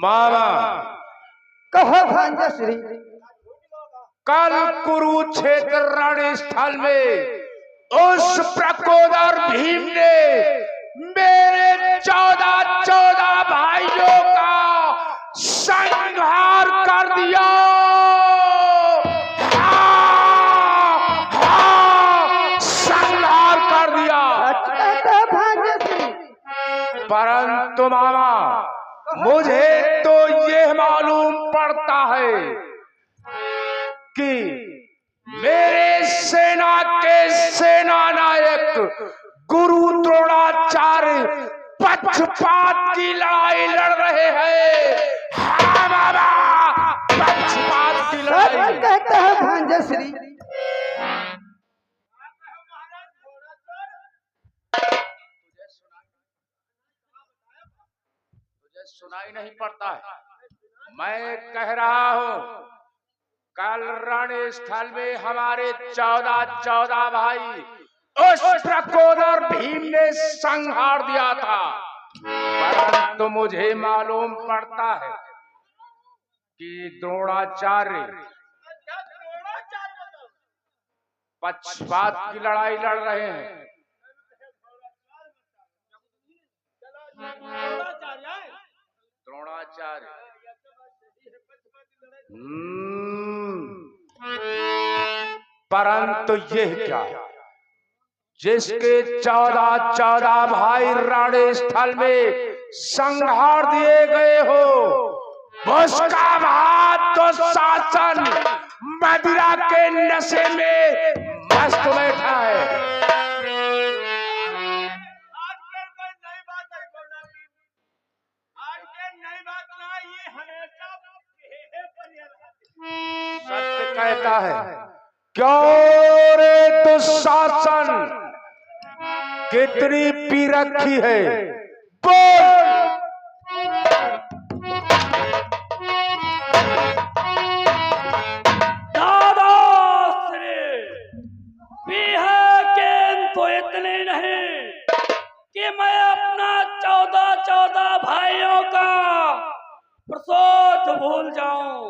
मामा कहो भांजा श्री। कल कुरुक्षेत्र रणस्थल में उस प्रकोदर भीम ने मेरे 14 भाइयों का संहार कर दिया। संहार कर दिया। भांजा श्री। परंतु मामा मुझे तो यह मालूम पड़ता है कि मेरे सेना के सेना नायक गुरु द्रोणाचार्य पक्षपात की लड़ाई लड़ रहे हैं। हाँ बाबा, पक्षपात की लड़ाई। कहता है भांजा श्री। सुनाई नहीं पड़ता है। मैं कह रहा हूं कल रणस्थल में हमारे 14 भाई उस प्रकोदर भीम ने संहार दिया था। परंतु मुझे मालूम पड़ता है कि द्रोणाचार्य पक्षपात की लड़ाई लड़ रहे हैं। द्रोणाचार्य परंतु यह क्या, जिसके 14 भाई रणस्थल में संहार दिए गए हो, उसका हाथ तो शासन मदिरा के नशे में मस्त बैठा है। सत्य कहता है। क्यों रे दुशासन, कितनी पी रखी है, बोल। दादा श्री पी है तो इतने नहीं कि मैं अपना 14 भाइयों का प्रसोद भूल जाऊं।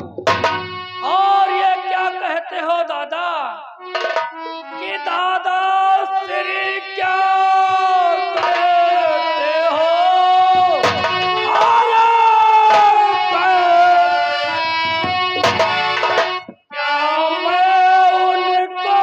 और ये क्या कहते हो दादा कि दादा श्री क्या कहते हो? क्या मैं उनको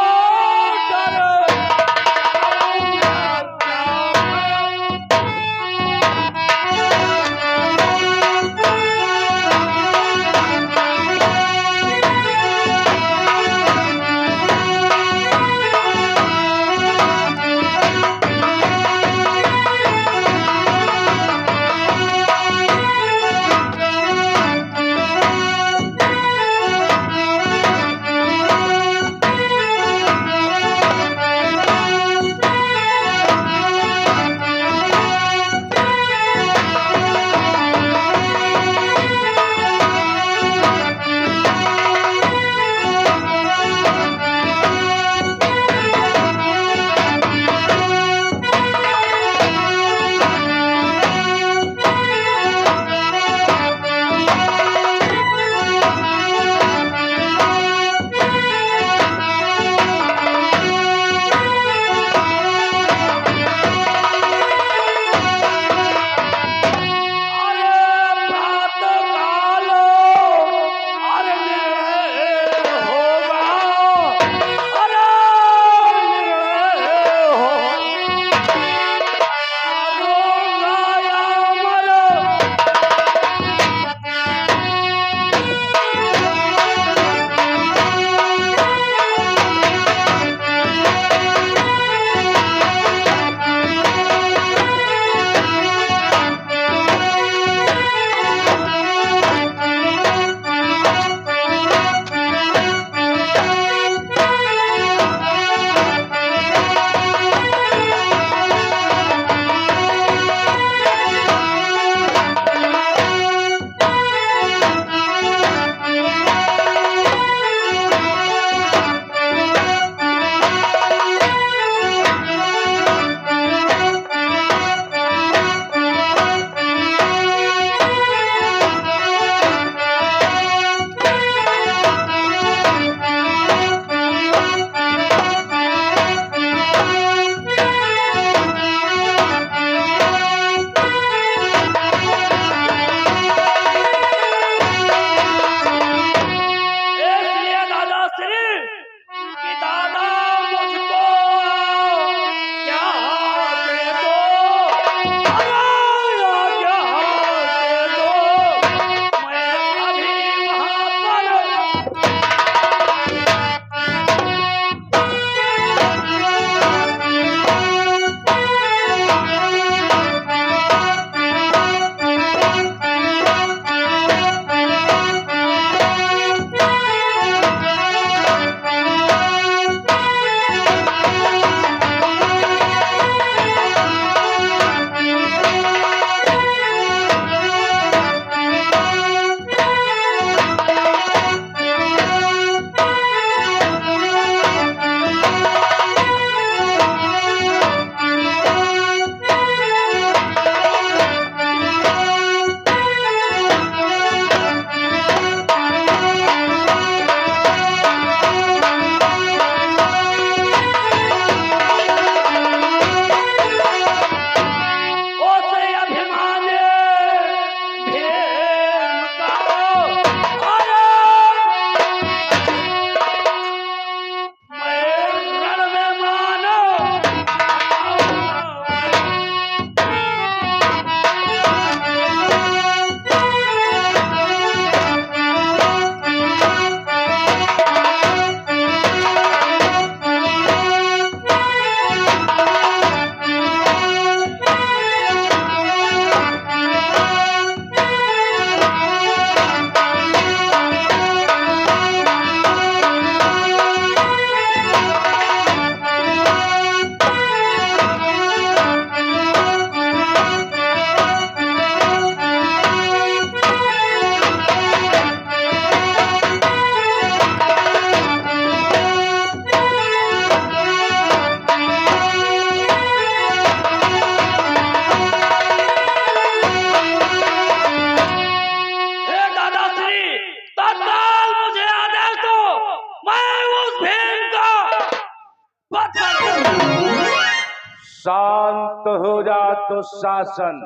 शांत हो जा दुशासन।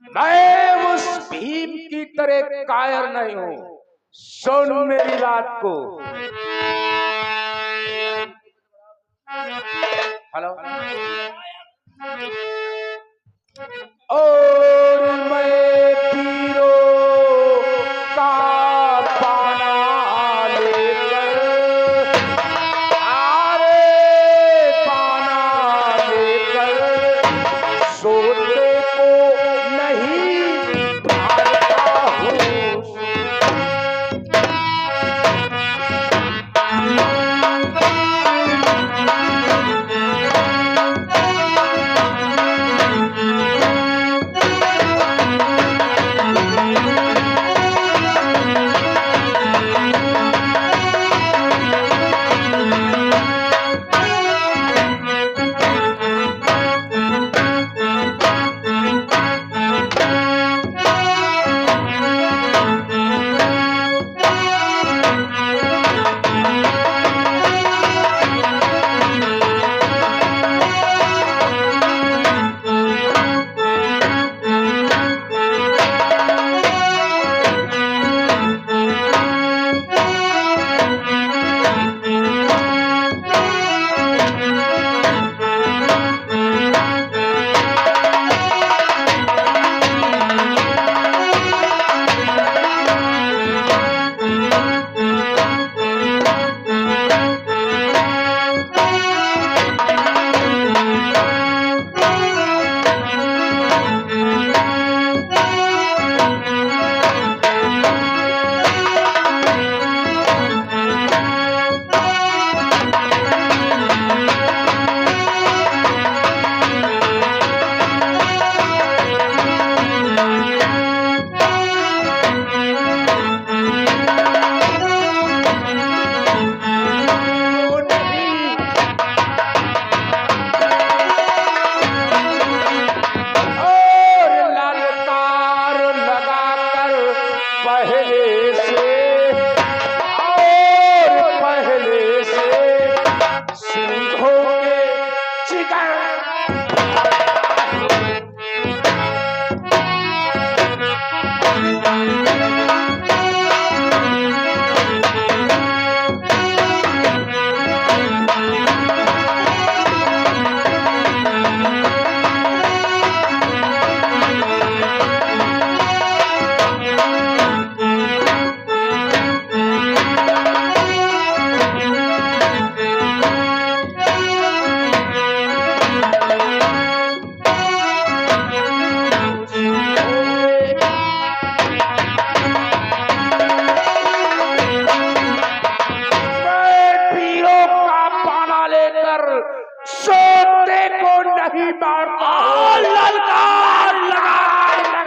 मैं उस भीम की तरह कायर नहीं हूं। सुन मेरी बात को। हेलो। और मैं पीरों का पाना लेकर, आरे पाना लेकर सोते को नहीं मारता हूँ। सोते को नहीं मारता। ललकार लगा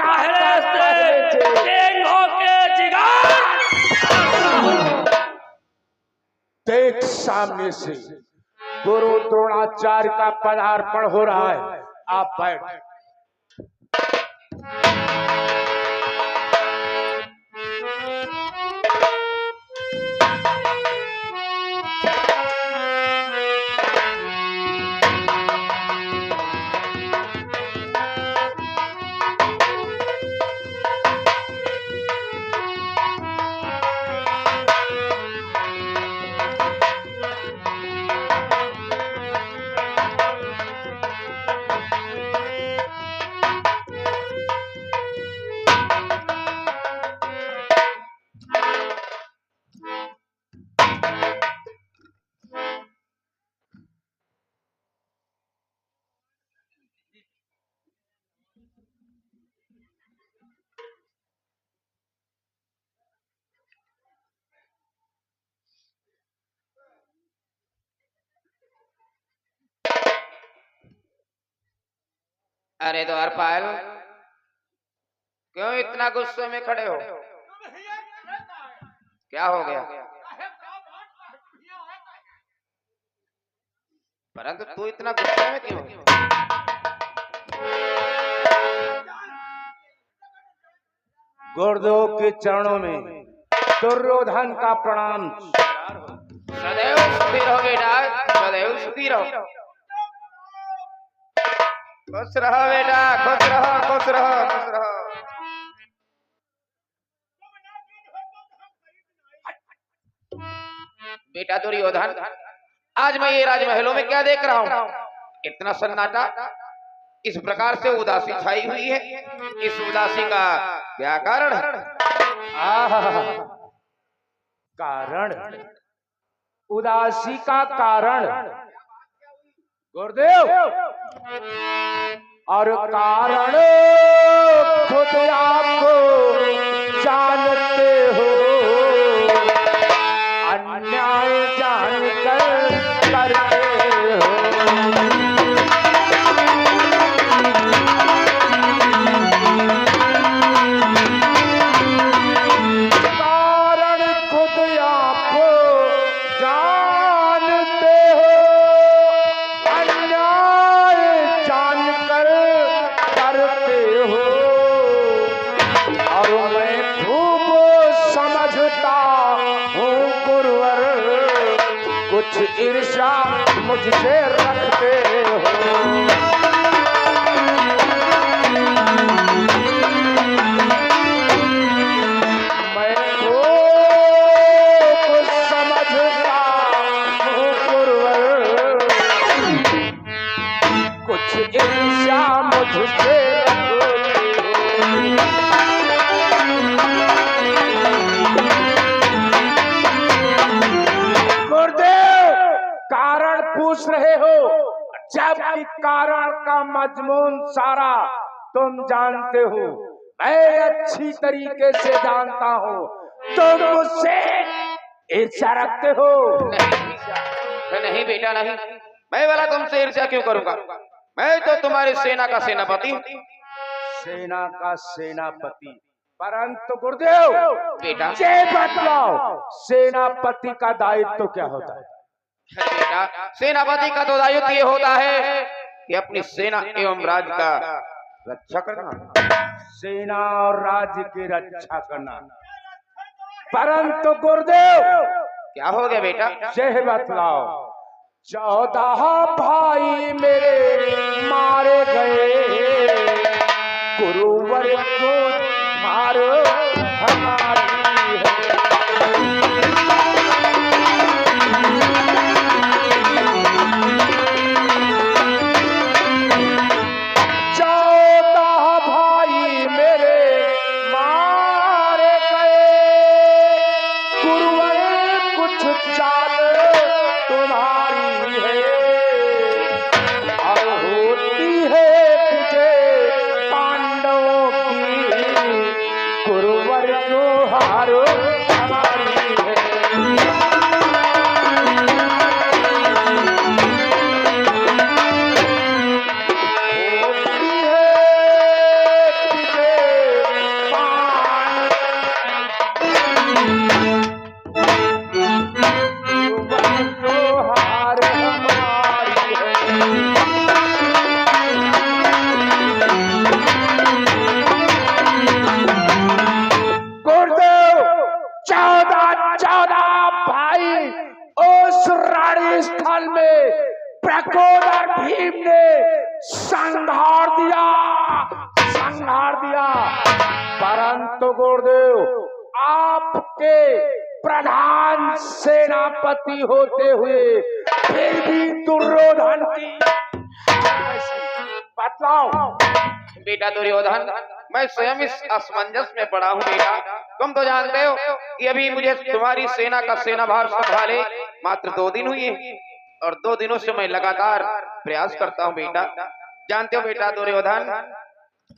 पहले से टेंगों के जिगर। देख सामने से गुरु द्रोणाचार्य का पदार्पण हो रहा है। आप बैठ। अरे द्वारपाल, क्यों इतना गुस्से में खड़े हो? क्या हो गया? परंतु तू इतना गुस्से में क्यों? गुरुदेव के चरणों में दुर्योधन का प्रणाम। सदैव स्थिर हो बेटा, सदैव स्थिर हो। खुश रहो बेटा, खुश रहो, खुश रहो, खुश रहो। बेटा दुर्योधन, आज मैं ये राजमहलों में क्या देख रहा हूँ? इतना सन्नाटा, इस प्रकार से उदासी छाई हुई है। इस उदासी का क्या कारण है? कारण, उदासी का कारण गुरुदेव, और कारण खुद आपको जानते हो, अन्याय जानकर करते हो। कारण खुद आप जानते हो, अन्याय जानकर करते हो, और मैं खूब समझता हूँ गुरुवर, कुछ ईर्ष्या मुझसे रखते हो। मैं खूब समझता हूँ गुरुवर, कुछ ईर्ष्या मुझसे रखते हो। गुरुदेव, कारण पूछ रहे हो, जबकि कारण का मजमून सारा तुम जानते हो, मैं अच्छी तरीके से जानता हूँ। तुम मुझसे ईर्ष्या रखते हो। नहीं बेटा, नहीं। मैं वाला तुमसे ईर्ष्या क्यों करूंगा? मैं तो तुम्हारी सेना का सेनापति हूँ। सेना का सेनापति, परंतु गुरुदेव बेटा, ये बतलाओ, सेनापति का दायित्व क्या होता है? अरे बेटा, सेनापति का तो दायित्व ये होता है कि अपनी सेना एवं राज का रक्षा करना। सेना और राज्य की रक्षा करना। परंतु गुरुदेव, क्या हो गया बेटा? यह बतलाओ, 14 भाई मेरे मारे गए, गुरुवर को मारो हमारी है। 14 भाई मेरे मारे गए, गुरुवर कुछ चाल तुम्हारी है, और होती है विजय पांडवों की, गुरुवर को हारो हमारी है। होती है विजय गुरुवर को हार हमारी है। गुरुदेव, 14 भाई उस रण स्थल में प्रकोदर भीम ने संहार दिया, संहार दिया। परंतु गुरुदेव, आपके प्रधान सेनापति होते हुए फिर भी दुर्योधन की बतलाओ। बेटा दुर्योधन, मैं स्वयं इस असमंजस में पड़ा हूँ बेटा। तुम तो जानते हो कि अभी मुझे तुम्हारी सेना का सेनाभार संभाले मात्र 2 दिन हुए, और 2 दिनों से मैं लगातार प्रयास करता हूँ बेटा। जानते हो बेटा दुर्योधन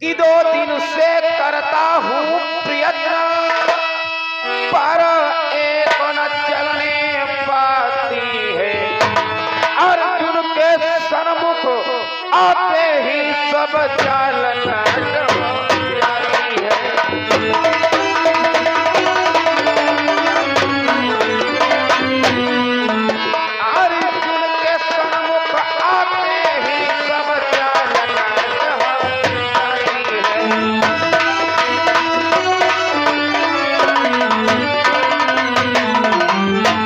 कि 2 दिन से करता हूँ प्रयत्न, पर एक न चलने पाती है। अर्जुन के सन्मुख आते ही सब चालना जाती है। अर्जुन के सन्मुख आते ही सब चालना जाती है।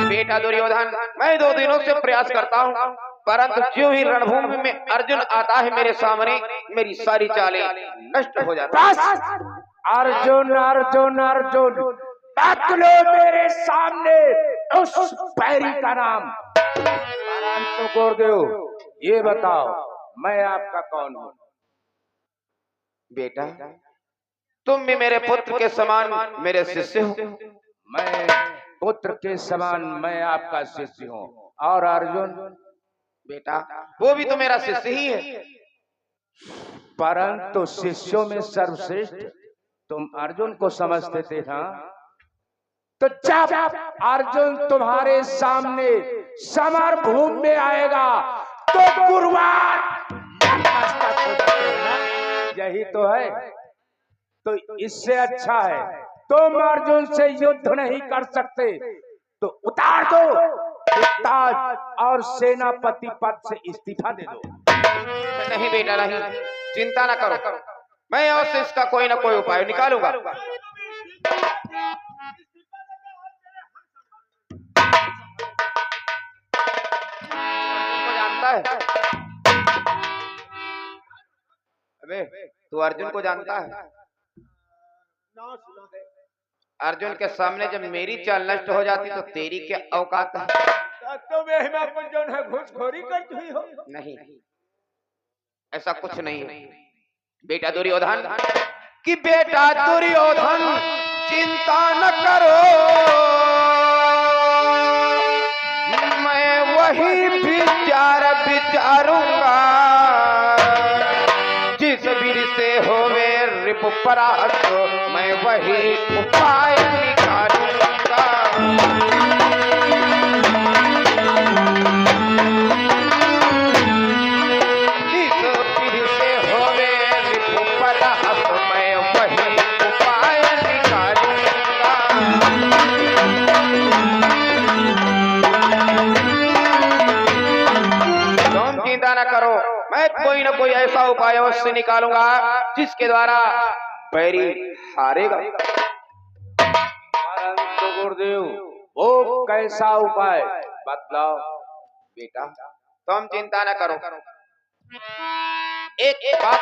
बेटा दुर्योधन, मैं 2 दिनों से प्रयास करता हूँ, परंतु जो ही रणभूमि में अर्जुन आता है मेरे सामने, मेरी सारी चालें नष्ट हो जाती बस अर्जुन अर्जुन अर्जुन मत लो मेरे सामने उस बैरी का नाम। परंतु गुरुदेव ये बताओ मैं आपका कौन हूँ? बेटा, तुम भी मेरे पुत्र के समान मेरे शिष्य हो। मैं पुत्र के समान मैं आपका शिष्य हूँ। और अर्जुन? बेटा, वो भी तो मेरा शिष्य ही है। परंतु शिष्यों में सर्वश्रेष्ठ तुम अर्जुन को समझते थे ना? तो जब अर्जुन तुम्हारे सामने समर भूमि में आएगा तो गुरुवार नतमस्तक हो जाते हैं ना? यही तो है। तो इससे अच्छा है तुम अर्जुन से युद्ध नहीं कर सकते तो उतार दो ताज और सेनापति पद से इस्तीफा दे दो। नहीं बेटा नहीं, चिंता ना करो, मैं अवश्य इसका कोई ना कोई उपाय निकालूंगा। जानता है? अबे तू अर्जुन को जानता है? अर्जुन के सामने जब मेरी चाल नष्ट हो जाती तो तेरी क्या औकात है? तो जो है घूसखोरी करती हुई हो। नहीं, ऐसा कुछ नहीं है बेटा दुर्योधन। कि बेटा दुर्योधन चिंता न करो, मैं वही विचार विचारूंगा जिस वीर से होवे रिपु परास्त, मैं वही उपाय निकालूंगा। जिस वीर से होवे रिपु परास्त, मैं वही उपाय निकालूंगा। तुम चिंता न करो, मैं कोई ना कोई ऐसा उपाय अवश्य निकालूंगा जिसके द्वारा बैरी हारेगा। परंतु गुरुदेव वो कैसा उपाय बतलाओ? बेटा तुम चिंता न करो, एक बात